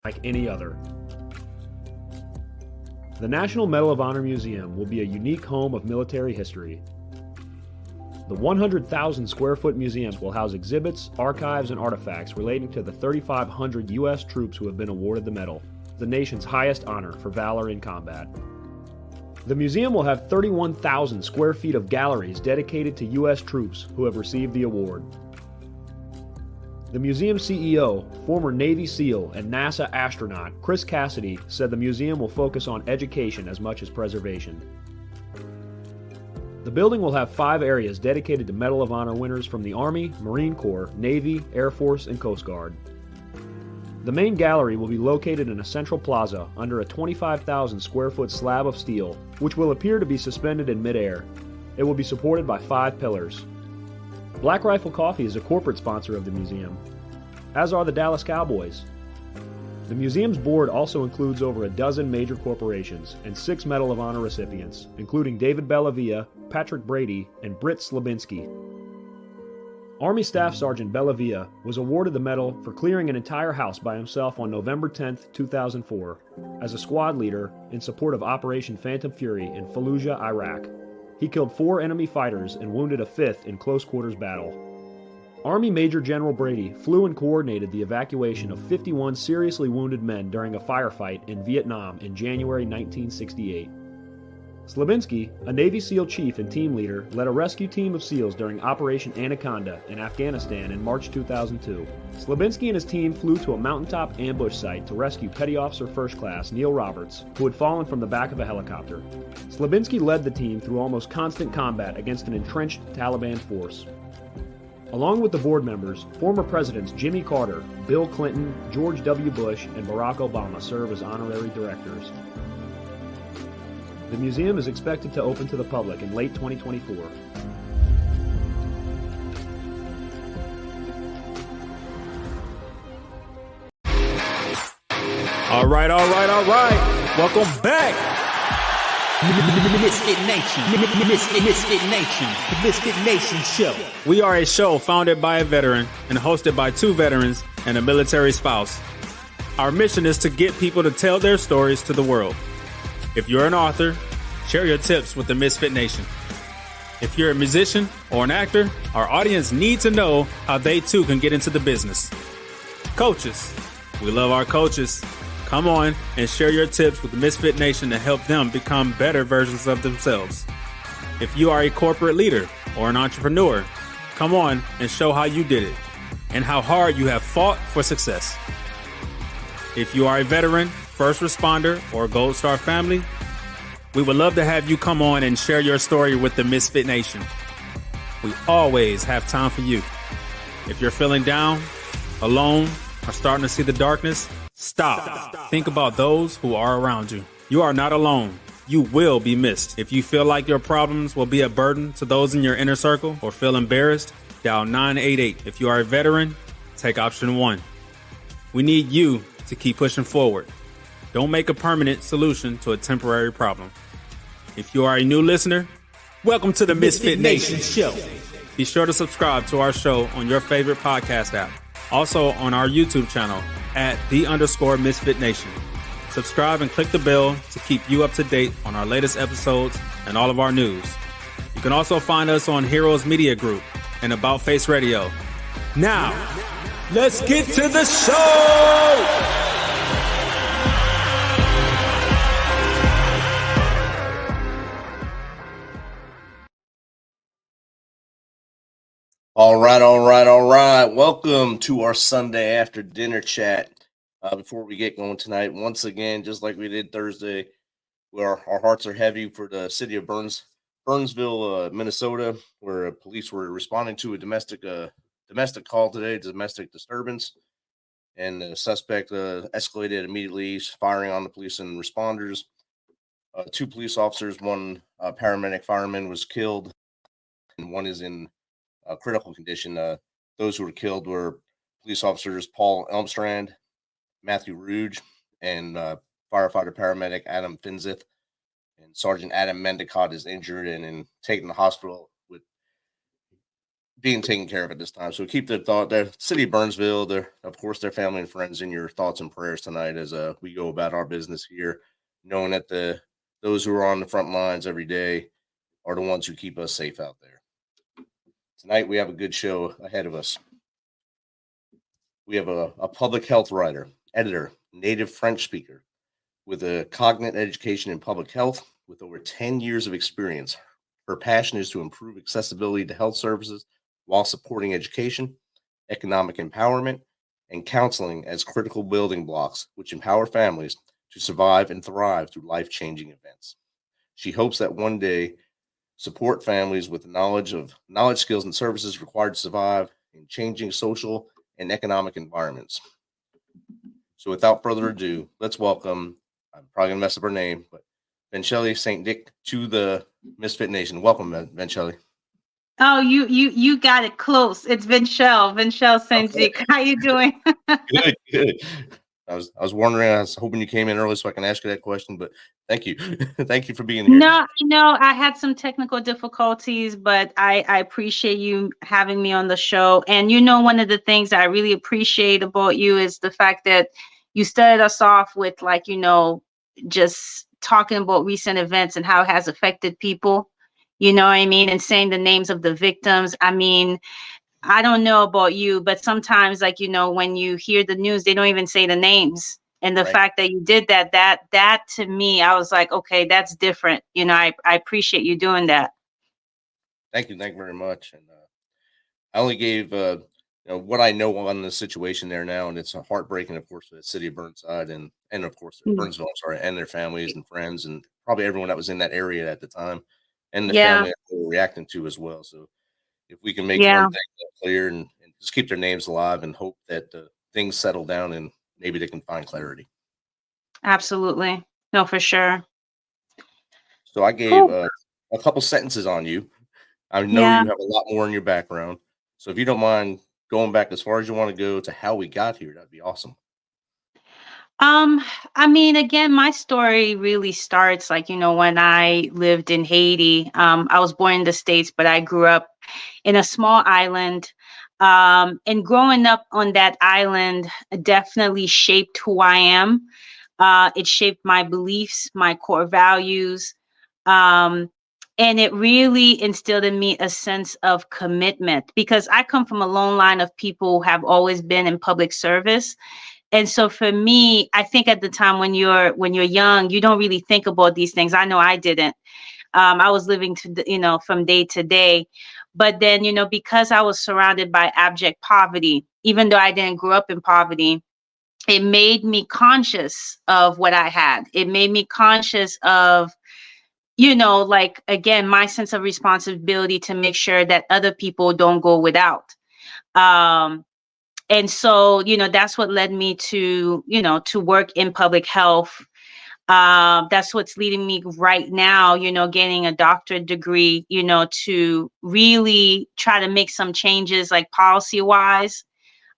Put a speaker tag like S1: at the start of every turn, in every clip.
S1: like any other. The National Medal of Honor Museum will be a unique home of military history. The 100,000 square foot museum will house exhibits, archives, and artifacts relating to the 3,500 U.S. troops who have been awarded the medal, the nation's highest honor for valor in combat. The museum will have 31,000 square feet of galleries dedicated to U.S. troops who have received the award. The museum CEO, former Navy SEAL and NASA astronaut Chris Cassidy, said the museum will focus on education as much as preservation. The building will have 5 areas dedicated to Medal of Honor winners from the Army, Marine Corps, Navy, Air Force, and Coast Guard. The main gallery will be located in a central plaza under a 25,000 square foot slab of steel, which will appear to be suspended in midair. It will be supported by 5 pillars. Black Rifle Coffee is a corporate sponsor of the museum, as are the Dallas Cowboys. The museum's board also includes over a dozen major corporations and 6 Medal of Honor recipients, including David Bellavia, Patrick Brady, and Britt Slabinski. Army Staff Sergeant Bellavia was awarded the medal for clearing an entire house by himself on November 10, 2004, as a squad leader in support of Operation Phantom Fury in Fallujah, Iraq. He killed 4 enemy fighters and wounded a 5th in close quarters battle. Army Major General Brady flew and coordinated the evacuation of 51 seriously wounded men during a firefight in Vietnam in January 1968. Slabinski, a Navy SEAL chief and team leader, led a rescue team of SEALs during Operation Anaconda in Afghanistan in March 2002. Slabinski and his team flew to a mountaintop ambush site to rescue Petty Officer First Class Neil Roberts, who had fallen from the back of a helicopter. Slabinski led the team through almost constant combat against an entrenched Taliban force. Along with the board members, former presidents Jimmy Carter, Bill Clinton, George W. Bush, and Barack Obama serve as honorary directors. The museum is expected to open to the public in late 2024.
S2: All right. Welcome back.
S3: Misfit Nation, the Misfit Nation Show.
S2: We are a show founded by a veteran and hosted by 2 veterans and a military spouse. Our mission is to get people to tell their stories to the world. If you're an author, share your tips with the Misfit Nation. If you're a musician or an actor, our audience needs to know how they too can get into the business. Coaches, we love our coaches. Come on and share your tips with the Misfit Nation to help them become better versions of themselves. If you are a corporate leader or an entrepreneur, come on and show how you did it and how hard you have fought for success. If you are a veteran, first responder, or Gold Star family, we would love to have you come on and share your story with the Misfit Nation. We always have time for you. If you're feeling down, alone, or starting to see the darkness, Stop. Think about those who are around you. You are not alone. You will be missed. If you feel like your problems will be a burden to those in your inner circle or feel embarrassed, dial 988. If you are a veteran, take option 1. We need you to keep pushing forward. Don't make a permanent solution to a temporary problem. If you are a new listener, welcome to the Misfit Nation Show. Be sure to subscribe to our show on your favorite podcast app. Also on our YouTube channel at @the_Misfit Nation. Subscribe and click the bell to keep you up to date on our latest episodes and all of our news. You can also find us on Heroes Media Group and About Face Radio. Now, let's get to the show!
S4: All right. Welcome to our Sunday after dinner chat. Before we get going tonight, once again, just like we did Thursday, our hearts are heavy for the city of Burnsville, Minnesota, where police were responding to a domestic call today, domestic disturbance, and the suspect escalated immediately, firing on the police and responders. 2 police officers, 1 paramedic fireman was killed, and 1 is in critical condition. Those who were killed were police officers Paul Elmstrand, Matthew Rouge, and firefighter paramedic Adam Finzith. And Sergeant Adam Mendicott is injured and taken to the hospital with being taken care of at this time. So keep the city of Burnsville, of course, their family and friends in your thoughts and prayers tonight as we go about our business here, knowing that those who are on the front lines every day are the ones who keep us safe out there. Tonight we have a good show ahead of us. We have a public health writer, editor, native French speaker with a cognate education in public health with over 10 years of experience. Her passion is to improve accessibility to health services while supporting education, economic empowerment, and counseling as critical building blocks which empower families to survive and thrive through life-changing events. She hopes that one day support families with knowledge, skills, and services required to survive in changing social and economic environments. So without further ado, let's welcome, I'm probably going to mess up her name, but Venchele Saint Dic to the Misfit Nation. Welcome, Venchele.
S5: Oh, you got it close. It's Venchele Saint Dic.
S4: Okay.
S5: How you doing?
S4: Good. I was wondering. I was hoping you came in early so I can ask you that question. But thank you, thank you for being here.
S5: No, I know I had some technical difficulties, but I appreciate you having me on the show. And one of the things I really appreciate about you is the fact that you started us off with just talking about recent events and how it has affected people. You know what I mean? And saying the names of the victims. I mean, I don't know about you, but sometimes, when you hear the news, they don't even say the names. And the fact that you did that to me, I was like, okay, that's different. I appreciate you doing that.
S4: Thank you very much. And I only gave what I know on the situation there now, and it's heartbreaking, of course, for the city of Burnside and of course Burnsville, and their families and friends, and probably everyone that was in that area at the time, and the family that they were reacting to as well. So if we can make one thing clear and just keep their names alive and hope that things settle down and maybe they can find clarity.
S5: Absolutely. No, for sure.
S4: So I gave a couple sentences on you. I know you have a lot more in your background. So if you don't mind going back as far as you want to go to how we got here, that'd be awesome.
S5: I mean, again, my story really starts when I lived in Haiti. I was born in the States, but I grew up in a small island. And growing up on that island definitely shaped who I am. It shaped my beliefs, my core values. And it really instilled in me a sense of commitment because I come from a long line of people who have always been in public service. And so for me, I think at the time when you're young, you don't really think about these things. I know I didn't. I was living from day to day. But then, because I was surrounded by abject poverty, even though I didn't grow up in poverty, it made me conscious of what I had. It made me conscious of, again, my sense of responsibility to make sure that other people don't go without. And so, that's what led me to work in public health. That's what's leading me right now, getting a doctorate degree, to really try to make some changes policy wise,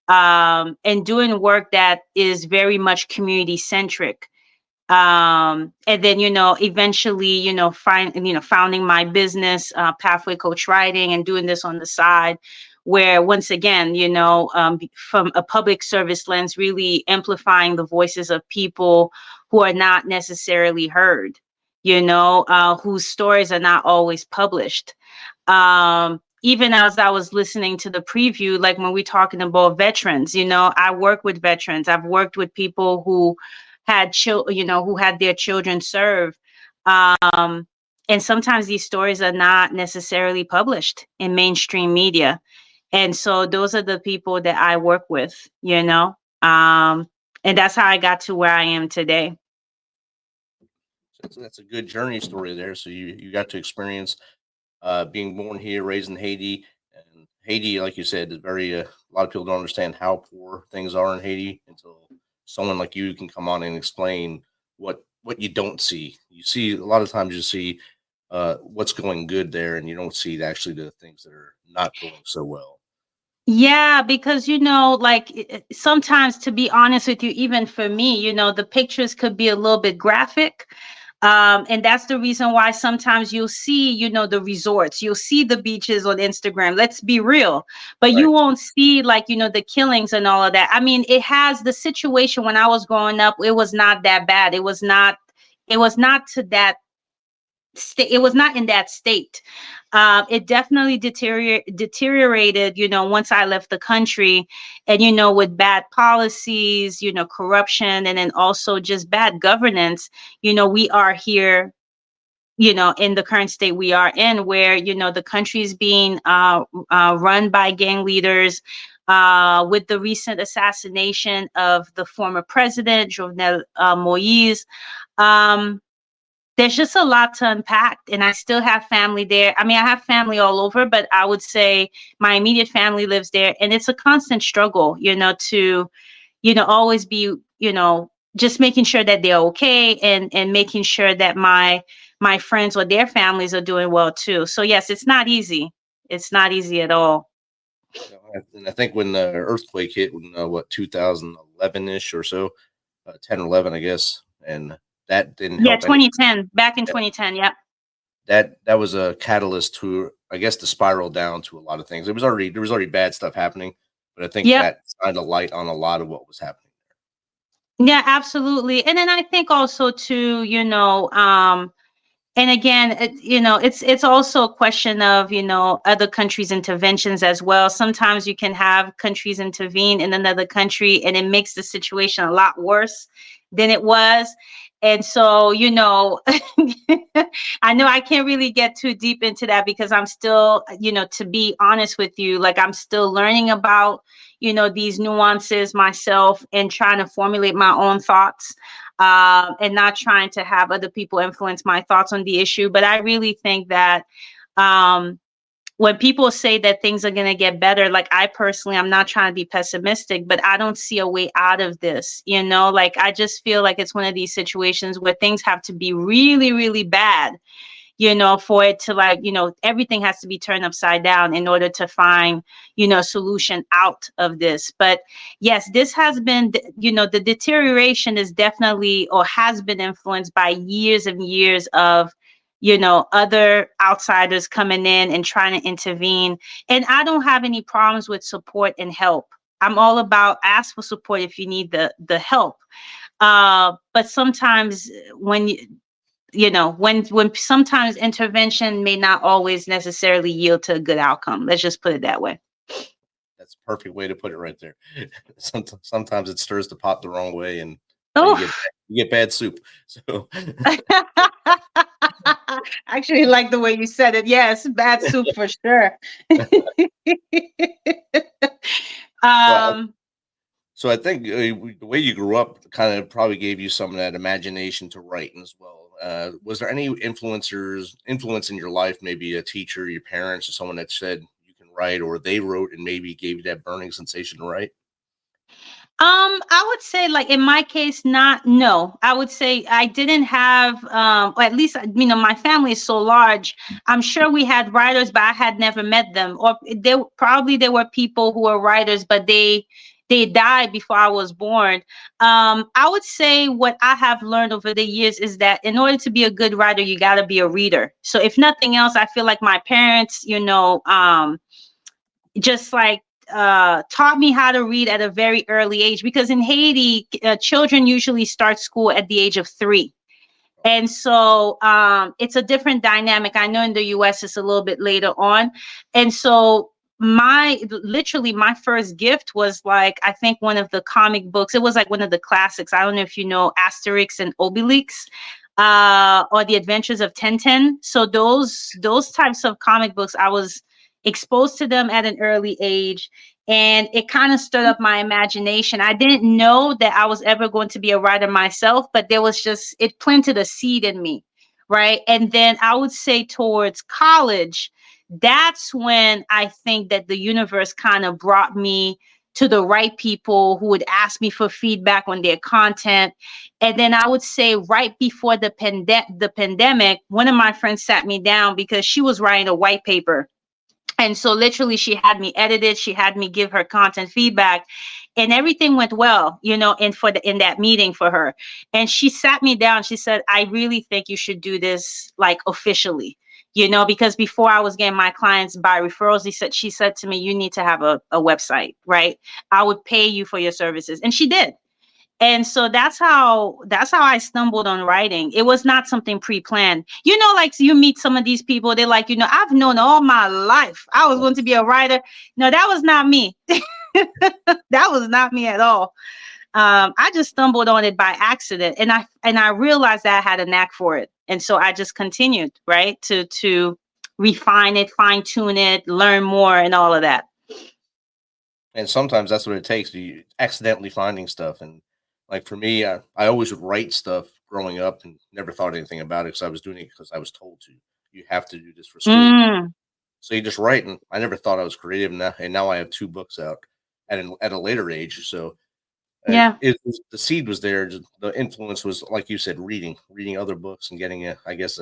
S5: and doing work that is very much community centric. And then, eventually, founding my business, Pathway Coach Writing, and doing this on the side, where once again, from a public service lens, really amplifying the voices of people who are not necessarily heard, whose stories are not always published. Even as I was listening to the preview, when we're talking about veterans, I work with veterans. I've worked with people who had who had their children serve. And sometimes these stories are not necessarily published in mainstream media. And so those are the people that I work with, and that's how I got to where I am today.
S4: So that's a good journey story there. So you got to experience being born here, raised in Haiti. And Haiti, like you said, is very, a lot of people don't understand how poor things are in Haiti until someone like you can come on and explain what you don't see. You see, a lot of times you see what's going good there, and you don't see actually the things that are not going so well.
S5: Yeah, because, sometimes, to be honest with you, even for me, the pictures could be a little bit graphic. And that's the reason why sometimes you'll see, you know, the resorts, you'll see the beaches on Instagram. Let's be real. But you
S4: Right.
S5: won't see, like, you know, the killings and all of that. I mean, it has the situation when I was growing up, it was not that bad. It was not to that state. It was not in that state. It definitely deteriorated, you know, once I left the country, and, you know, with bad policies, you know, corruption, and then also just bad governance, you know, we are here, you know, in the current state we are in, where, you know, the country is being run by gang leaders. With the recent assassination of the former president, Jovenel Moise, um, there's just a lot to unpack, and I still have family there. I mean, I have family all over, but I would say my immediate family lives there, and it's a constant struggle, you know, to, you know, always be, you know, just making sure that they're okay, and making sure that my friends or their families are doing well too. So yes, it's not easy. It's not easy at all.
S4: And I think when the earthquake hit, in, what, 2011 ish or so, 10 or 11, I guess, and that didn't
S5: Yeah,
S4: help any.
S5: 2010, back in 2010. Yeah.
S4: That was a catalyst to, I guess, to spiral down to a lot of things. There was already bad stuff happening, but I think
S5: Yep.
S4: that shined a light on a lot of what was happening.
S5: Yeah, absolutely. And then I think also too, you know, and again, you know, it's also a question of, you know, other countries' interventions as well. Sometimes you can have countries intervene in another country, and it makes the situation a lot worse than it was. And so, you know, I know I can't really get too deep into that, because I'm still, you know, to be honest with you, like, I'm still learning about, you know, these nuances myself, and trying to formulate my own thoughts, and not trying to have other people influence my thoughts on the issue. But I really think that, when people say that things are going to get better, like, I personally, I'm not trying to be pessimistic, but I don't see a way out of this. You know, like, I just feel like it's one of these situations where things have to be really, really bad, you know, for it to, like, you know, everything has to be turned upside down in order to find, you know, solution out of this. But yes, this has been, you know, the deterioration is definitely, or has been, influenced by years and years of, you know, other outsiders coming in and trying to intervene. And I don't have any problems with support and help. I'm all about ask for support if you need the help. But sometimes when you know, when sometimes intervention may not always necessarily yield to a good outcome. Let's just put it that way.
S4: That's a perfect way to put it right there. Sometimes it stirs the pot the wrong way, and
S5: Oh,
S4: you get bad soup. So
S5: I actually like the way you said it. Yes, bad soup for sure.
S4: so
S5: um,
S4: So I think the way you grew up kind of probably gave you some of that imagination to write as well. Was there any influence in your life, maybe a teacher, your parents, or someone that said you can write, or they wrote and maybe gave you that burning sensation to write?
S5: I would say, like, in my case, not, no. I would say I didn't have, or at least, you know, my family is so large. I'm sure we had writers, but I had never met them. Or there were people who were writers, but they died before I was born. I would say what I have learned over the years is that in order to be a good writer, you got to be a reader. So if nothing else, I feel like my parents, you know, just like taught me how to read at a very early age, because in Haiti, children usually start school at the age of 3. And so it's a different dynamic. I know in the US it's a little bit later on. And so literally my first gift was, like, I think one of the comic books. It was like one of the classics. I don't know if you know Asterix and Obelix, or The Adventures of Tintin. So those types of comic books, I was exposed to them at an early age, and it kind of stirred up my imagination. I didn't know that I was ever going to be a writer myself, but it planted a seed in me, right? And then I would say towards college, that's when I think that the universe kind of brought me to the right people who would ask me for feedback on their content. And then I would say right before the pandemic, one of my friends sat me down because she was writing a white paper. And so literally she had me edit it. She had me give her content feedback. and everything went well, in that meeting for her. And she sat me down. She said, I really think you should do this like officially, because before I was getting my clients by referrals, she said to me, you need to have a website, right? I would pay you for your services. And she did. And so that's how I stumbled on writing. It was not something pre-planned. Like you meet some of these people, they're like, I've known all my life I was going to be a writer. No, that was not me. That was not me at all. I just stumbled on it by accident, and I realized that I had a knack for it. And so I just continued, right, to refine it, fine tune it, learn more, and all of that.
S4: And sometimes that's what it takes. You accidentally finding stuff. And like for me, I always would write stuff growing up and never thought anything about it because I was doing it because I was told to. You have to do this for school. So you just write, and I never thought I was creative enough. And now I have 2 books out at a later age. So
S5: Yeah.
S4: The seed was there. The influence was, like you said, reading other books and getting a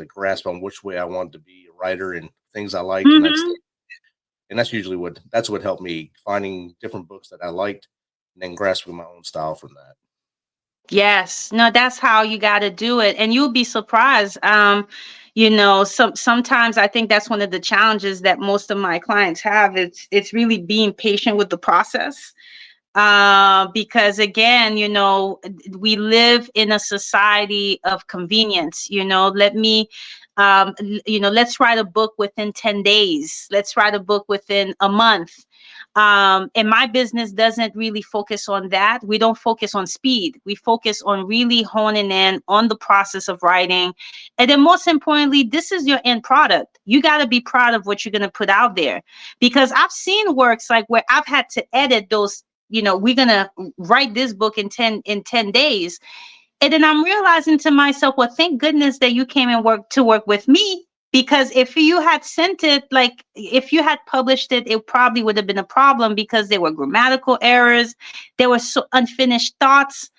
S4: grasp on which way I wanted to be a writer and things I liked. And that's usually what helped me, finding different books that I liked and then grasping my own style from that.
S5: Yes. No, that's how you got to do it. And you'll be surprised. Sometimes I think that's one of the challenges that most of my clients have. It's really being patient with the process. Because again, we live in a society of convenience. Let's write a book within 10 days. Let's write a book within a month. And my business doesn't really focus on that. We don't focus on speed. We focus on really honing in on the process of writing. And then most importantly, this is your end product. You got to be proud of what you're going to put out there, because I've seen works like where I've had to edit those. We're going to write this book in 10 days. And then I'm realizing to myself, well, thank goodness that you came and work with me, because if you had sent it, like if you had published it, it probably would have been a problem because there were grammatical errors. There were so unfinished thoughts.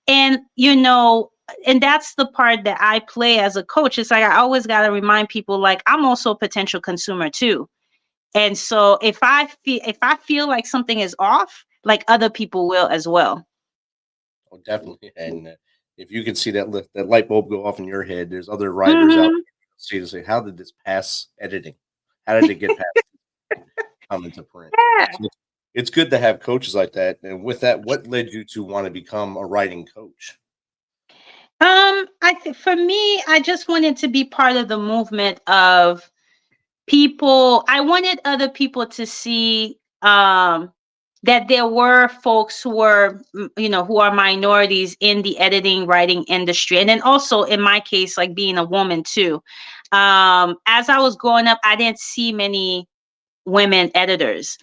S5: And, and that's the part that I play as a coach. It's like, I always got to remind people, like, I'm also a potential consumer too. And so if I feel like something is off, like other people will as well.
S4: Oh, definitely. And if you can see that light bulb go off in your head, there's other writers out there see to say, how did this pass editing? How did it get past come into print?
S5: Yeah.
S4: So it's good to have coaches like that. And with that, what led you to want to become a writing coach?
S5: For me, I just wanted to be part of the movement of people. I wanted other people to see that there were folks who were, who are minorities in the editing, writing industry. And then also in my case, like being a woman too. As I was growing up, I didn't see many women editors.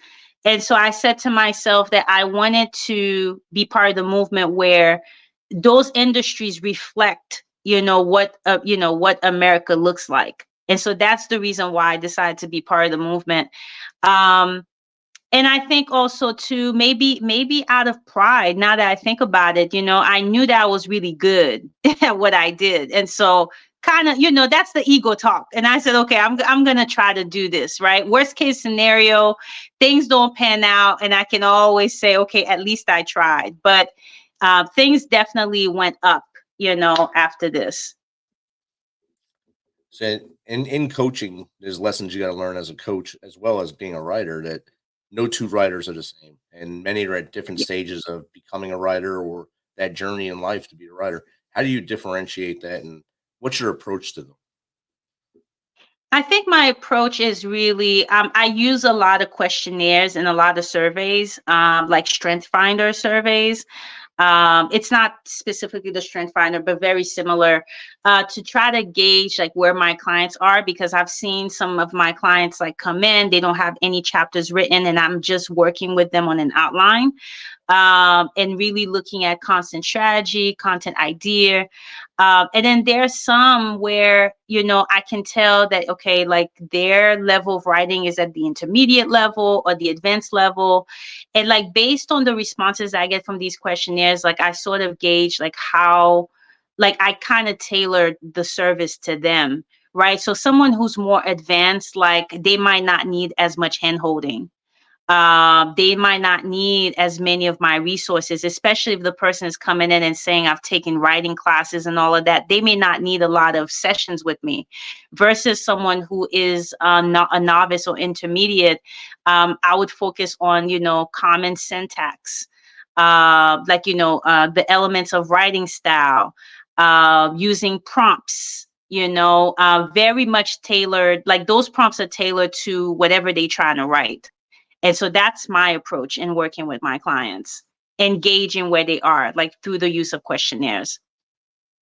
S5: And so I said to myself that I wanted to be part of the movement where those industries reflect, what America looks like. And so that's the reason why I decided to be part of the movement. And I think also too, maybe out of pride, now that I think about it, I knew that I was really good at what I did. And so kind of, that's the ego talk. And I said, okay, I'm going to try to do this, right? Worst case scenario, things don't pan out. And I can always say, okay, at least I tried. But things definitely went up, after this.
S4: So in coaching, there's lessons you got to learn as a coach, as well as being a writer, that no 2 writers are the same. And many are at different stages of becoming a writer or that journey in life to be a writer. How do you differentiate that? And what's your approach to them?
S5: I think my approach is really, I use a lot of questionnaires and a lot of surveys, like Strength Finder surveys. It's not specifically the Strength Finder, but very similar, to try to gauge like where my clients are, because I've seen some of my clients like come in, they don't have any chapters written, and I'm just working with them on an outline, and really looking at content strategy, content idea. And then there's some where, I can tell that, okay, like their level of writing is at the intermediate level or the advanced level. And like, based on the responses I get from these questionnaires, like I sort of gauge like how, like I kind of tailored the service to them, right? So someone who's more advanced, like they might not need as much hand holding. They might not need as many of my resources, especially if the person is coming in and saying, I've taken writing classes and all of that. They may not need a lot of sessions with me versus someone who is not a novice or intermediate. I would focus on, common syntax, the elements of writing style, using prompts, very much tailored, like those prompts are tailored to whatever they're trying to write. And so that's my approach in working with my clients, engaging where they are, like through the use of questionnaires.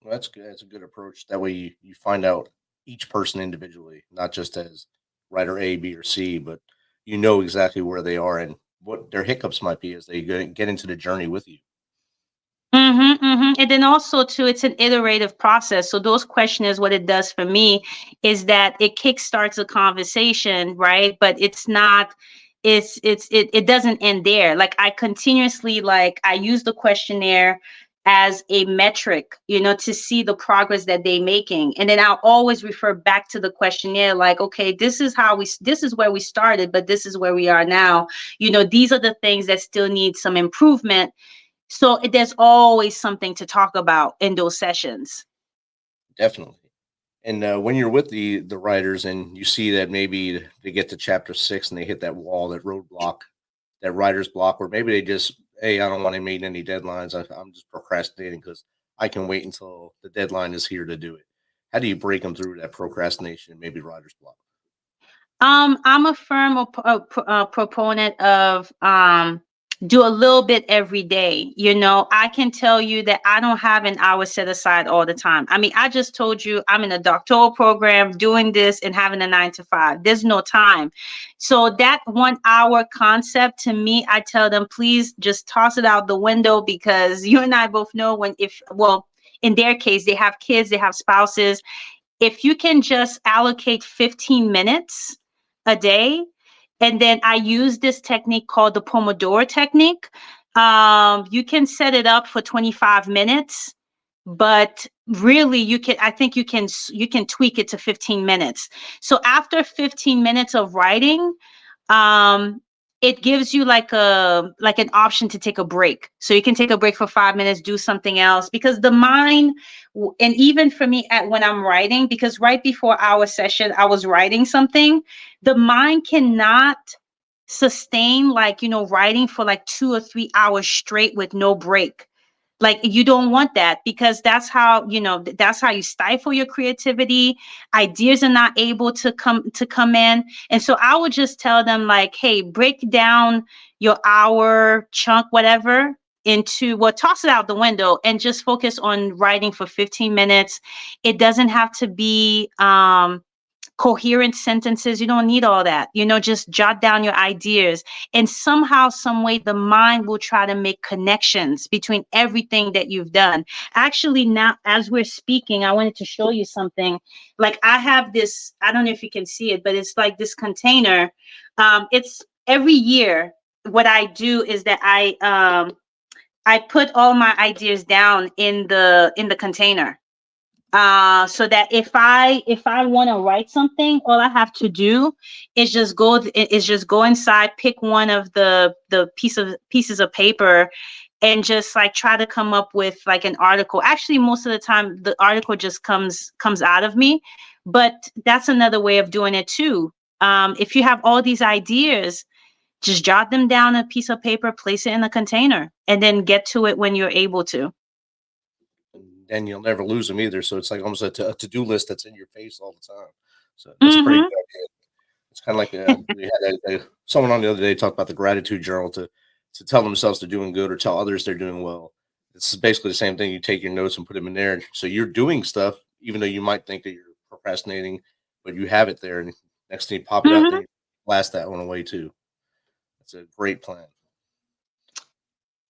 S4: Well, that's good. That's a good approach. That way you find out each person individually, not just as writer A, B, or C, but you know exactly where they are and what their hiccups might be as they get into the journey with you.
S5: And then also too, it's an iterative process. So those questionnaires, what it does for me is that it kickstarts a conversation, right? But it's not, it doesn't end there. Like I continuously, I use the questionnaire as a metric, to see the progress that they're making. And then I'll always refer back to the questionnaire, like, okay, this is where we started, but this is where we are now. These are the things that still need some improvement. So there's always something to talk about in those sessions.
S4: Definitely. And when you're with the writers and you see that maybe they get to chapter 6 and they hit that wall, that roadblock, that writer's block, or maybe they just, hey, I don't want to meet any deadlines. I'm just procrastinating because I can wait until the deadline is here to do it. How do you break them through that procrastination and maybe writer's block?
S5: I'm a firm proponent of do a little bit every day. I can tell you that I don't have an hour set aside all the time. I mean, I just told you I'm in a doctoral program doing this and having a 9 to 5. There's no time. So that 1 hour concept, to me, I tell them, please just toss it out the window, because you and I both know in their case, they have kids, they have spouses. If you can just allocate 15 minutes a day, and then I use this technique called the Pomodoro technique. You can set it up for 25 minutes, but really I think you can tweak it to 15 minutes. So after 15 minutes of writing, it gives you like an option to take a break. So you can take a break for 5 minutes, do something else, because the mind, and even for me when I'm writing, because right before our session, I was writing something, the mind cannot sustain writing for 2 or 3 hours straight with no break. Like, you don't want that, because that's how you stifle your creativity. Ideas are not able to come in. And so I would just tell them, like, hey, break down your hour chunk, whatever, toss it out the window and just focus on writing for 15 minutes. It doesn't have to be coherent sentences. You don't need all that. Just jot down your ideas, and somehow, some way, the mind will try to make connections between everything that you've done. Actually, now as we're speaking, I wanted to show you something. Like, I have this, I don't know if you can see it, but it's like this container. It's every year what I do is that I put all my ideas down in the container. So that if I want to write something, all I have to do is just go inside, pick one of the pieces of paper, and just try to come up with an article. Actually, most of the time the article just comes out of me, but that's another way of doing it too. If you have all these ideas, just jot them down on a piece of paper, place it in a container, and then get to it when you're able to.
S4: And you'll never lose them either. So it's like almost a to-do list that's in your face all the time. So that's a pretty good idea. It's kind of like we had someone on the other day talk about the gratitude journal to tell themselves they're doing good or tell others they're doing well. It's basically the same thing. You take your notes and put them in there. So you're doing stuff, even though you might think that you're procrastinating, but you have it there. And next thing you pop it out there, you blast that one away too. It's a great plan.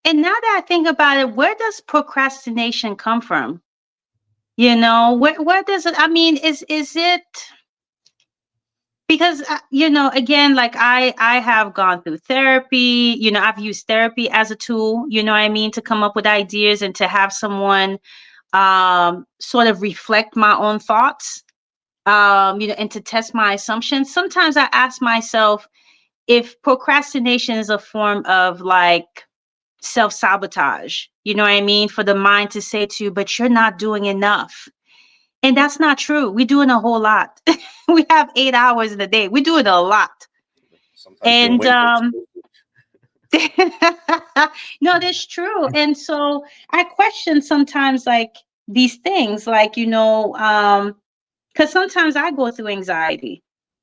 S5: And now that I think about it, where does procrastination come from? Where does it, I mean, is it, because, again, like I have gone through therapy, I've used therapy as a tool, to come up with ideas and to have someone sort of reflect my own thoughts, and to test my assumptions. Sometimes I ask myself, if procrastination is a form of like self-sabotage, you know what I mean? For the mind to say to you, but you're not doing enough. And that's not true. We're doing a whole lot. We have 8 hours in a day. We're doing a lot.
S4: Sometimes doing
S5: And
S4: way more than
S5: no, that's true. And so I question sometimes like these things, like, because sometimes I go through anxiety.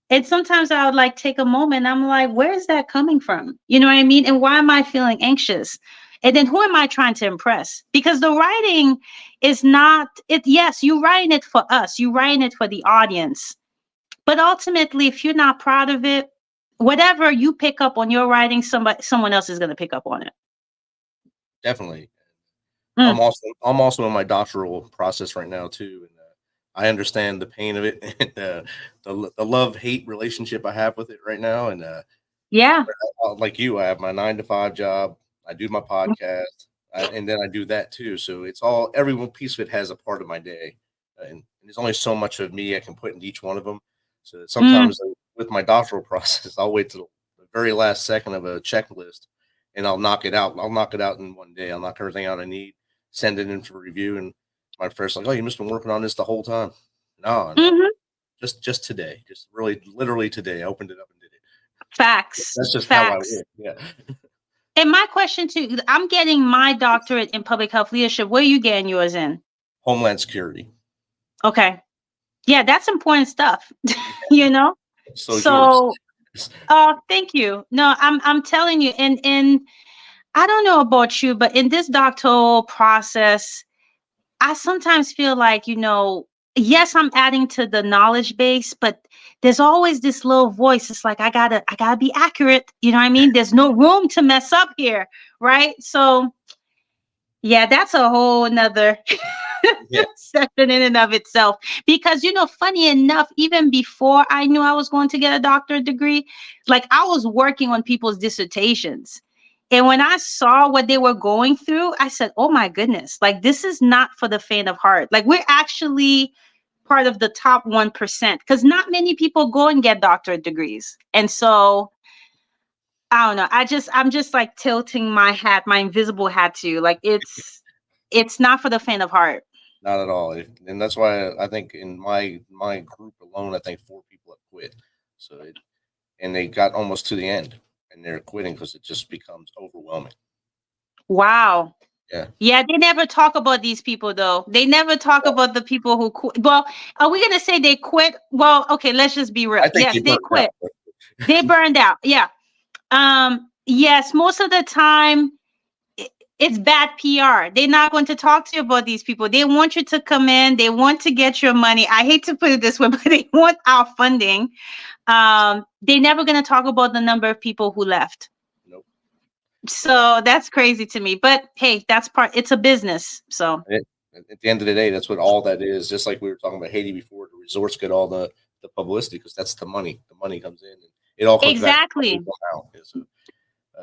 S5: And sometimes I would like take a moment. I'm like, where is that coming from? You know what I mean? And why am I feeling anxious? And then who am I trying to impress? Because the writing is not it. Yes, you're writing it for us. You're writing it for the audience. But ultimately, if you're not proud of it, whatever you pick up on your writing, someone else is going to pick up on it.
S4: definitely.
S5: Mm,
S4: I'm also in my doctoral process right now too, and I understand the pain of it and the love hate relationship I have with it right now. And
S5: yeah.
S4: like you, I have my 9 to 5 job. I do my podcast, and then I do that too. So it's all every one piece of it has a part of my day, and there's only so much of me I can put into each one of them. So
S5: Mm,
S4: sometimes with my doctoral process, I'll wait till the very last second of a checklist, and I'll knock it out. I'll knock it out in one day. I'll knock everything out I need, send it in for review, and my first like, oh, you must have been working on this the whole time. No, no,
S5: hmm.
S4: just today, just really literally today. I opened it up and did it.
S5: Facts.
S4: That's just how I
S5: Facts.
S4: work. Yeah.
S5: And my question too, I'm getting my doctorate in public health leadership. Where are you getting yours in?
S4: Homeland Security.
S5: Okay. Yeah, that's important stuff. you know?
S4: So is yours.
S5: So thank you. No, I'm telling you, and I don't know about you, but in this doctoral process, I sometimes feel like, yes, I'm adding to the knowledge base, but there's always this little voice. It's like I gotta be accurate. You know what I mean? There's no room to mess up here, right? So yeah, that's a whole nother
S4: Yeah.
S5: session in and of itself. Because funny enough, even before I knew I was going to get a doctorate degree, like I was working on people's dissertations. And when I saw what they were going through, I said, oh my goodness, like this is not for the faint of heart. Like we're actually part of the top 1%, because not many people go and get doctorate degrees. And so I don't know. I'm just like tilting my hat, my invisible hat to you. Like it's not for the faint of heart.
S4: Not at all. And that's why I think in my group alone, I think 4 people have quit. So and they got almost to the end, and they're quitting because it just becomes overwhelming.
S5: Wow.
S4: Yeah.
S5: Yeah, they never talk about these people though. They never talk about the people who quit. Well, are we gonna say they quit? Well, okay, let's just be real.
S4: I think
S5: Yes,
S4: they
S5: they
S4: burnt out.
S5: quit. They burned out. Yeah. Yes, most of the time it's bad PR. They're not going to talk to you about these people. They want you to come in. They want to get your money. I hate to put it this way, but they want our funding. They're never going to talk about the number of people who left.
S4: Nope.
S5: So that's crazy to me. But hey, it's a business. So
S4: At the end of the day, that's what all that is. Just like we were talking about Haiti before, the resorts get all the publicity because that's the money. The money comes in, and it all comes back to
S5: exactly.
S4: people out. Yeah, so,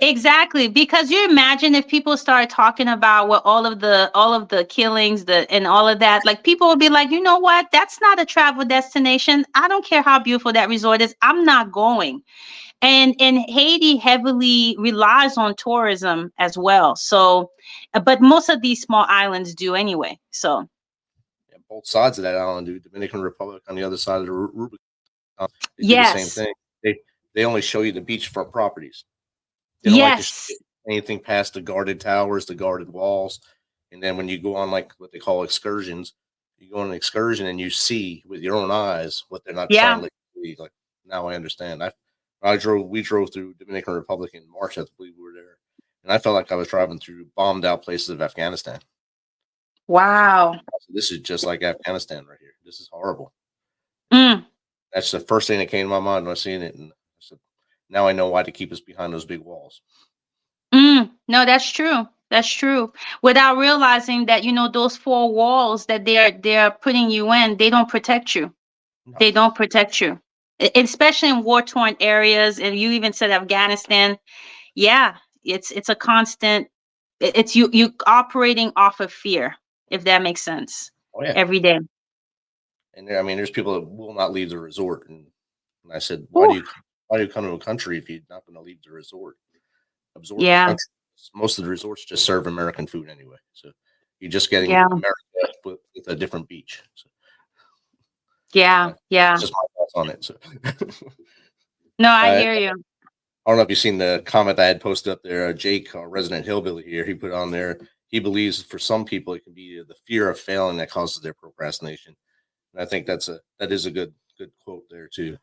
S5: Exactly, because you imagine if people start talking about what all of the killings, and all of that, like people would be like, you know what? That's not a travel destination. I don't care how beautiful that resort is. I'm not going. And Haiti heavily relies on tourism as well. So, but most of these small islands do anyway. So,
S4: yeah, both sides of that island, dude. Dominican Republic on the other side of the Rubicon, they do the same
S5: yes,
S4: thing. They only show you the beachfront properties. They don't like to show
S5: yes,
S4: anything past the guarded towers, the guarded walls. And then when you go on like what they call excursions, you go on an excursion and you see with your own eyes what they're not trying
S5: yeah.
S4: to let you see. Like now I understand. We drove through Dominican Republic in March, I believe we were there. And I felt like I was driving through bombed out places of Afghanistan.
S5: Wow.
S4: This is just like Afghanistan right here. This is horrible.
S5: Mm.
S4: That's the first thing that came to my mind when I seen it. And I said, now I know why to keep us behind those big walls.
S5: No, that's true. That's true. Without realizing that, those four walls that they're putting you in, they don't protect you.
S4: No.
S5: They don't protect you, especially in war-torn areas. And you even said Afghanistan. Yeah, it's a constant. It's you operating off of fear, if that makes sense.
S4: Oh yeah.
S5: Every day.
S4: And I mean, there's people that will not leave the resort. And I said, why do
S5: Whew.
S4: you why do you come to a country if you're not going to leave the resort? Absorb the
S5: Yeah.
S4: country. Most of the resorts just serve American food anyway. So you're just getting
S5: Yeah.
S4: America with a different beach. So
S5: Yeah. Yeah.
S4: that's just my thoughts on it. So
S5: No, I
S4: I
S5: hear you.
S4: don't know if you've seen the comment I had posted up there. Jake, our resident hillbilly here, he put on there. He believes for some people it can be the fear of failing that causes their procrastination. And I think that is a good quote there too.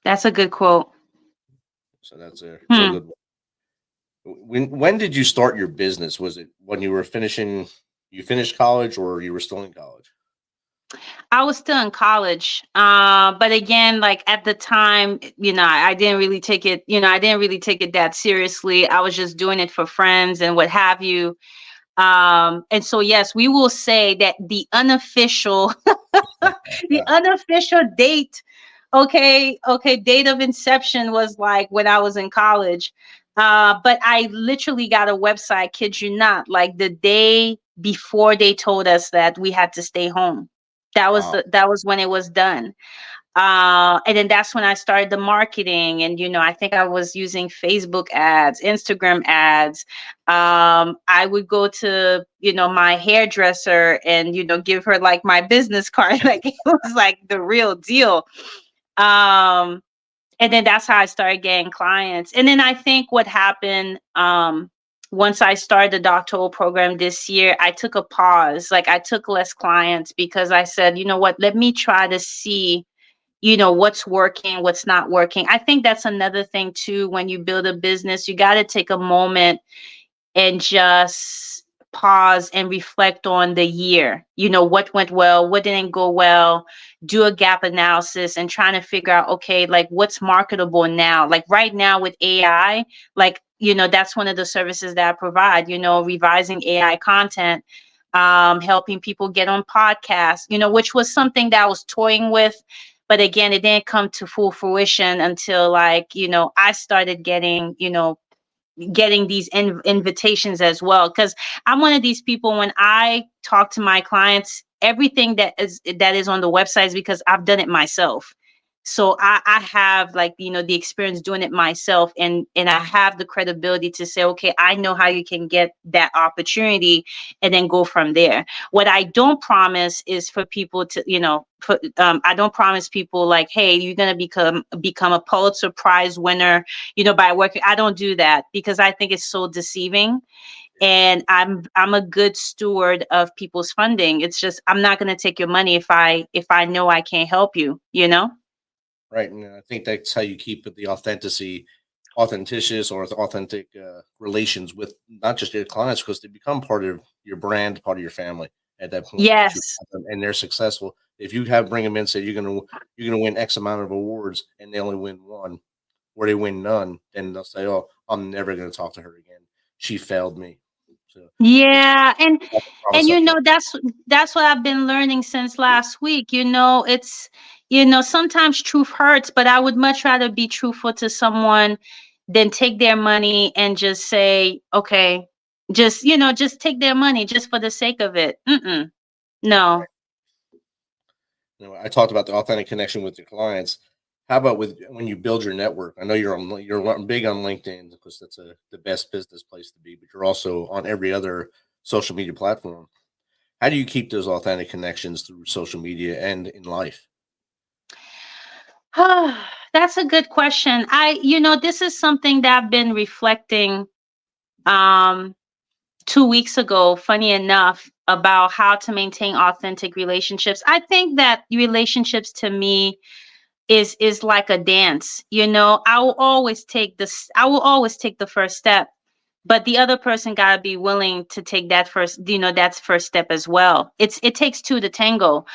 S5: That's a good quote.
S4: So that's a real
S5: Hmm.
S4: good one. When did you start your business? Was it when you were you finished college, or you were still in college?
S5: I was still in college. But again, like at the time, I didn't really take it, I didn't really take it that seriously. I was just doing it for friends and what have you. And so, yes, we will say that the unofficial, the unofficial date, okay, date of inception was like when I was in college. But I literally got a website, kid you not, like the day before they told us that we had to stay home.
S4: Wow.
S5: That was when it was done. And then that's when I started the marketing. And, I think I was using Facebook ads, Instagram ads. I would go to, my hairdresser and, give her like my business card. Like it was like the real deal. And then that's how I started getting clients. And then I think what happened, once I started the doctoral program this year, I took a pause. Like I took less clients because I said, you know what, let me try to see what's working, what's not working. I think that's another thing too. When you build a business, you got to take a moment and just pause and reflect on the year. What went well, what didn't go well, do a gap analysis and trying to figure out, okay, like what's marketable now? Like right now with AI, like, that's one of the services that I provide, revising AI content, helping people get on podcasts, which was something that I was toying with. But again, it didn't come to full fruition until like, I started getting, getting these invitations as well, because I'm one of these people, when I talk to my clients, everything that is on the website is because I've done it myself. So I have like the experience doing it myself, and I have the credibility to say, okay, I know how you can get that opportunity and then go from there. What I don't promise is for people to I don't promise people like, hey, you're gonna become a Pulitzer Prize winner by working. I don't do that because I think it's so deceiving. And I'm a good steward of people's funding. It's just I'm not going to take your money if I know I can't help you.
S4: Right, and I think that's how you keep the authenticity or authentic relations with not just your clients, because they become part of your brand, part of your family at that point. That you
S5: Yes.
S4: have them, and they're successful. If you have bring them in, say you're gonna win X amount of awards, and they only win one, or they win none, then they'll say, "Oh, I'm never gonna talk to her again. She failed me." So it's
S5: Yeah, and
S4: not a promise up front.
S5: that's what I've been learning since last week. It's sometimes truth hurts, but I would much rather be truthful to someone than take their money and just say, okay, just take their money just for the sake of it. No.
S4: I talked about the authentic connection with your clients. How about with when you build your network? I know you're big on LinkedIn because that's the best business place to be, but you're also on every other social media platform. How do you keep those authentic connections through social media and in life?
S5: That's a good question. This is something that I've been reflecting um 2 weeks ago, funny enough, about how to maintain authentic relationships. I think that relationships to me is like a dance. I will always take the first step, but the other person got to be willing to take that first step as well. It takes two to tango.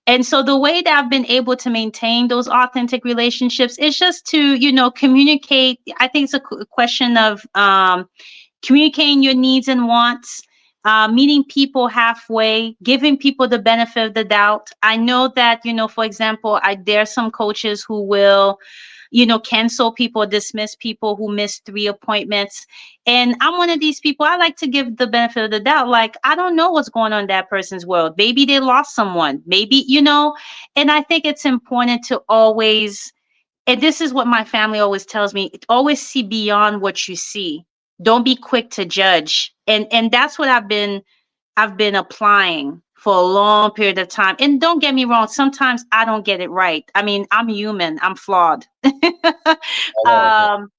S5: And so the way that I've been able to maintain those authentic relationships is just to, communicate. I think it's a question of communicating your needs and wants, meeting people halfway, giving people the benefit of the doubt. I know that, for example, there are some coaches who will, cancel people, dismiss people who miss 3 appointments. And I'm one of these people. I like to give the benefit of the doubt. Like, I don't know what's going on in that person's world. Maybe they lost someone, maybe, and I think it's important to always And this is what my family always tells me: always see beyond what you see. Don't be quick to judge. And that's what I've been applying for a long period of time. And don't get me wrong, sometimes I don't get it right. I mean, I'm human, I'm flawed.
S4: I know.
S5: um,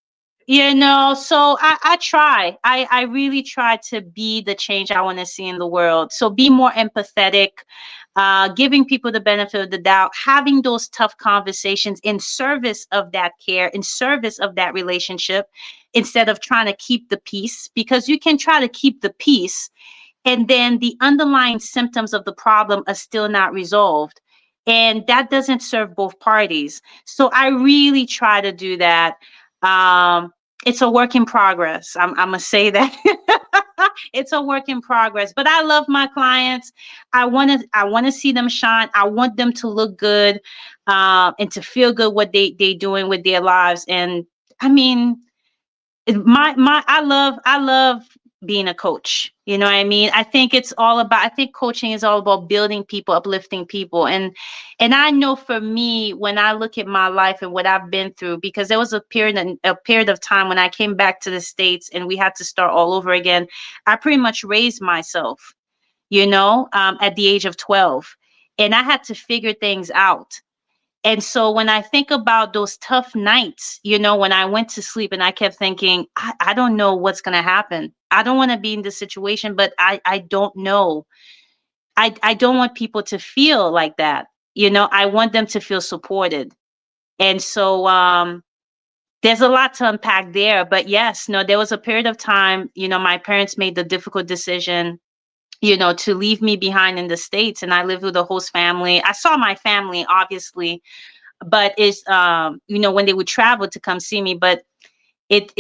S5: so I try. I really try to be the change I want to see in the world. So be more empathetic, giving people the benefit of the doubt, having those tough conversations in service of that care, in service of that relationship, instead of trying to keep the peace, because you can try to keep the peace and then the underlying symptoms of the problem are still not resolved. And that doesn't serve both parties. So I really try to do that. It's a work in progress. I'm gonna say that. It's a work in progress. But I love my clients. I want to see them shine. I want them to look good, and to feel good what they doing with their lives. And I mean, I love being a coach. You know what I mean? I think coaching is all about building people, uplifting people. And I know for me, when I look at my life and what I've been through, because there was a period of time when I came back to the States and we had to start all over again. I pretty much raised myself, at the age of 12, and I had to figure things out. And so when I think about those tough nights, when I went to sleep and I kept thinking, I don't know what's going to happen. I don't want to be in this situation, but I don't know. I don't want people to feel like that. I want them to feel supported. And so there's a lot to unpack there. But yes, no, there was a period of time, my parents made the difficult decision, to leave me behind in the States. And I lived with the host family. I saw my family, obviously, but when they would travel to come see me, but it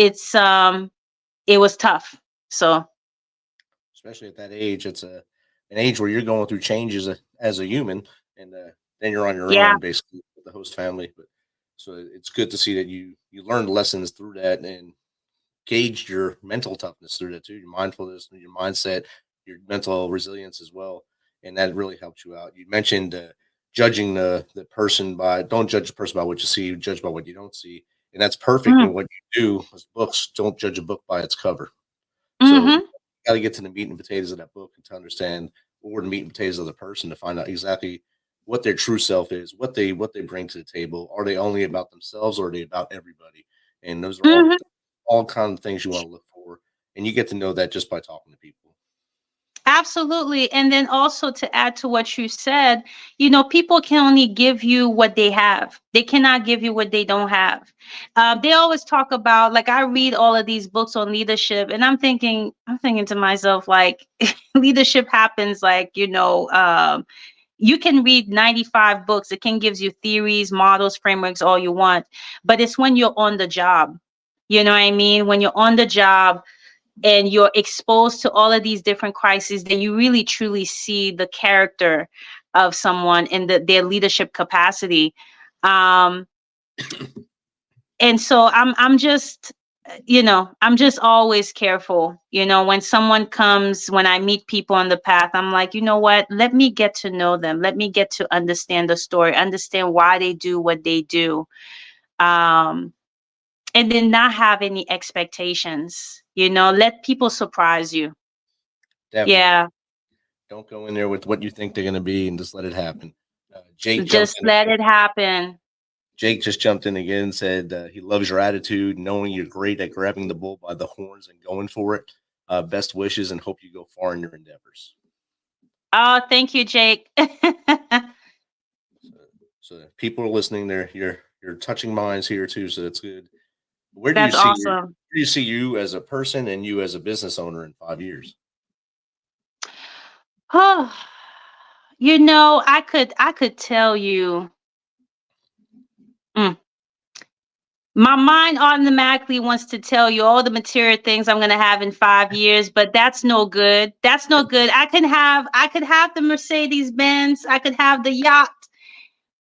S5: was tough. So
S4: Especially at that age, it's an age where you're going through changes as a human, and then you're on your
S5: yeah.
S4: own basically with the host family. But so it's good to see that you learned lessons through that and gauged your mental toughness through that too, your mindfulness, your mindset, your mental resilience as well, and that really helped you out. You mentioned judging the person by don't judge a person by what you see, judge by what you don't see, and that's perfect
S5: Mm,
S4: in what you do. As books, don't judge a book by its cover. So you
S5: mm-hmm.
S4: got to get to the meat and potatoes of that book and to understand what were the meat and potatoes of the person to find out exactly what their true self is, what they bring to the table. Are they only about themselves or are they about everybody? And those are
S5: Mm-hmm.
S4: all kind of things you want to look for. And you get to know that just by talking to people.
S5: Absolutely. And then also to add to what you said, people can only give you what they have. They cannot give you what they don't have. They always talk about, like, I read all of these books on leadership, and I'm thinking to myself, like, leadership happens, like, you can read 95 books. It can gives you theories, models, frameworks, all you want. But it's when you're on the job. You know what I mean? When you're on the job, and you're exposed to all of these different crises, then you really truly see the character of someone in their leadership capacity. Um, and so I'm just always careful. When I meet people on the path, I'm like, you know what? Let me get to know them. Let me get to understand the story, understand why they do what they do. Um, and then not have any expectations. Let people surprise you.
S4: Definitely.
S5: Yeah,
S4: Don't go in there with what you think they're going to be and just let it happen. Jake jumped
S5: just
S4: in
S5: let
S4: again.
S5: it happen.
S4: Jake just jumped in again and said he loves your attitude, knowing you're great at grabbing the bull by the horns and going for it. Best wishes and hope you go far in your endeavors.
S5: Oh, thank you, Jake.
S4: So, so people are listening. There, you're touching minds here too. So that's good. Where do you
S5: That's
S4: see
S5: awesome.
S4: you as a person and you as a business owner in 5 years?
S5: Oh, I could tell you. mm, my mind automatically wants to tell you all the material things I'm gonna have in 5 years, but that's no good. That's no good. I could have the Mercedes Benz, I could have the yacht,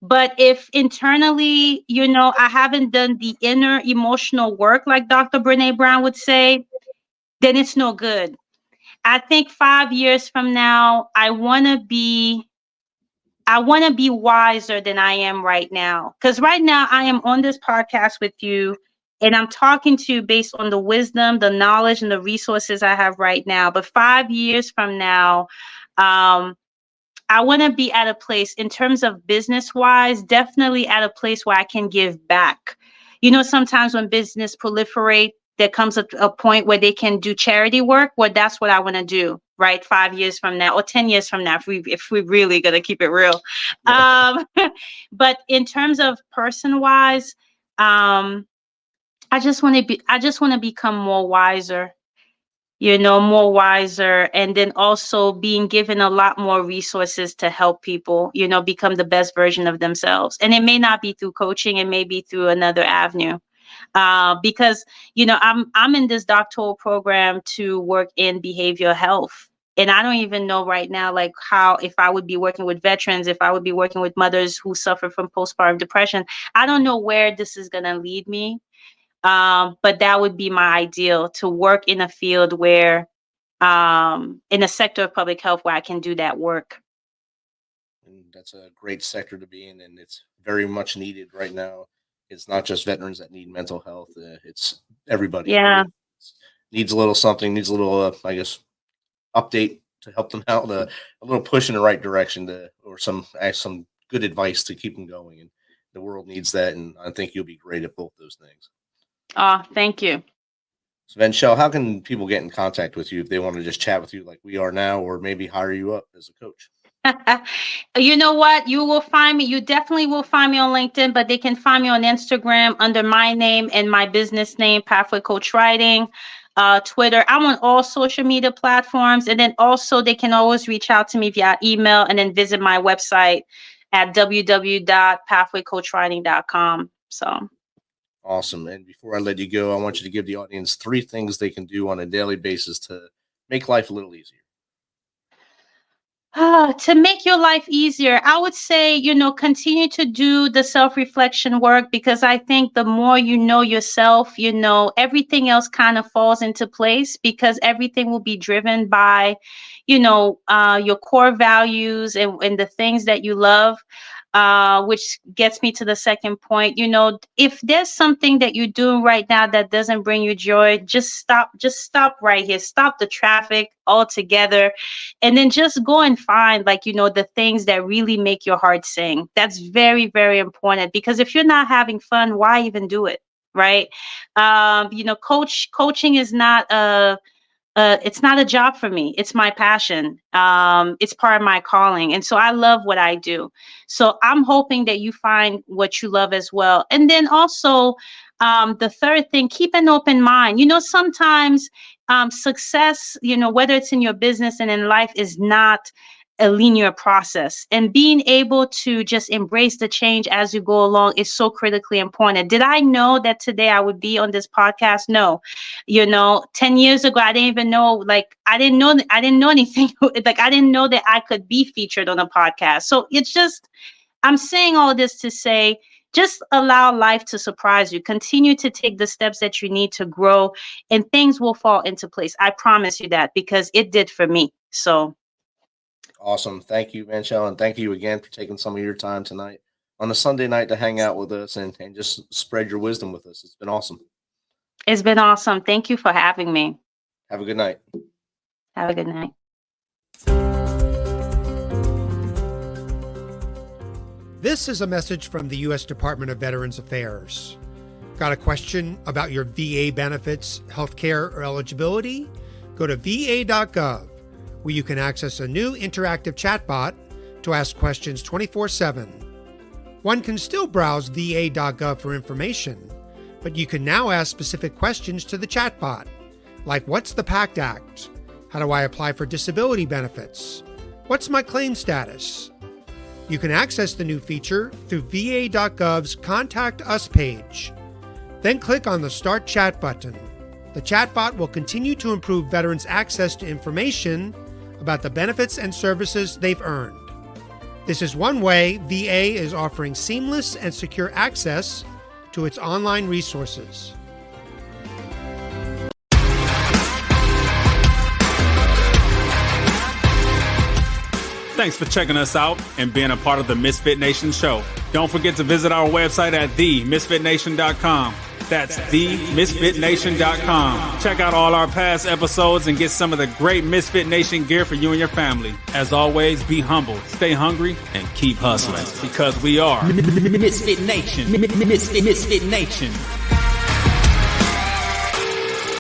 S5: but if internally, I haven't done the inner emotional work, like Dr. Brene Brown would say, then it's no good. I think 5 years from now, I want to be wiser than I am right now. Because right now I am on this podcast with you and I'm talking to you based on the wisdom, the knowledge, and the resources I have right now. But 5 years from now, I want to be at a place in terms of business wise, definitely at a place where I can give back. You know, sometimes when business proliferate, there comes a point where they can do charity work. Well, that's what I want to do, right? 5 years from now or 10 years from now, if we really gonna keep it real.
S4: Yeah.
S5: But in terms of person wise, I just want to become more wiser, more wiser, and then also being given a lot more resources to help people, become the best version of themselves. And it may not be through coaching, it may be through another avenue. Because, I'm in this doctoral program to work in behavioral health. And I don't even know right now, like if I would be working with veterans, if I would be working with mothers who suffer from postpartum depression. I don't know where this is going to lead me. But that would be my ideal, to work in a field where, in a sector of public health where I can do that work.
S4: And that's a great sector to be in, and it's very much needed right now. It's not just veterans that need mental health; it's everybody.
S5: Yeah,
S4: Needs a little something, needs a little, I guess, update to help them out, a little push in the right direction, or some good advice to keep them going. And the world needs that, and I think you'll be great at both those things.
S5: Thank you.
S4: So, Venchele, how can people get in contact with you if they want to just chat with you like we are now, or maybe hire you up as a coach?
S5: You know what? You will find me. You definitely will find me on LinkedIn, but they can find me on Instagram under my name and my business name, Pathway Coach Writing. Twitter. I'm on all social media platforms. And then also they can always reach out to me via email and then visit my website at www.pathwaycoachwriting.com. So.
S4: Awesome. And before I let you go, I want you to give the audience 3 things they can do on a daily basis to make life a little easier.
S5: To make your life easier, I would say, continue to do the self-reflection work, because I think the more you know yourself, everything else kind of falls into place, because everything will be driven by, your core values and the things that you love. Which gets me to the second point. If there's something that you're doing right now that doesn't bring you joy, just stop right here. Stop the traffic altogether. And then just go and find the things that really make your heart sing. That's very, very important, because if you're not having fun, why even do it? Right. Coaching is not it's not a job for me. It's my passion. It's part of my calling. And so I love what I do. So I'm hoping that you find what you love as well. And then also, the third thing, keep an open mind. Sometimes success, whether it's in your business and in life, is not a linear process, and being able to just embrace the change as you go along is so critically important. Did I know that today I would be on this podcast? No. 10 years ago, I didn't even know, I didn't know anything. I didn't know that I could be featured on a podcast. So it's just, I'm saying all this to say, just allow life to surprise you. Continue to take the steps that you need to grow, and things will fall into place. I promise you that, because it did for me. So.
S4: Awesome. Thank you, Venchele, and thank you again for taking some of your time tonight on a Sunday night to hang out with us and just spread your wisdom with us. It's been awesome.
S5: It's been awesome. Thank you for having me.
S4: Have a good night.
S5: Have a good night.
S6: This is a message from the U.S. Department of Veterans Affairs. Got a question about your VA benefits, healthcare, or eligibility? Go to va.gov, where you can access a new interactive chatbot to ask questions 24/7. One can still browse va.gov for information, but you can now ask specific questions to the chatbot, like what's the PACT Act? How do I apply for disability benefits? What's my claim status? You can access the new feature through va.gov's Contact Us page. Then click on the Start Chat button. The chatbot will continue to improve veterans' access to information about the benefits and services they've earned. This is one way VA is offering seamless and secure access to its online resources.
S2: Thanks for checking us out and being a part of the Misfit Nation Show. Don't forget to visit our website at themisfitnation.com. That's themisfitnation.com. Check out all our past episodes and get some of the great Misfit Nation gear for you and your family. As always, be humble, stay hungry, and keep hustling because we are
S3: Misfit Nation. Misfit Nation.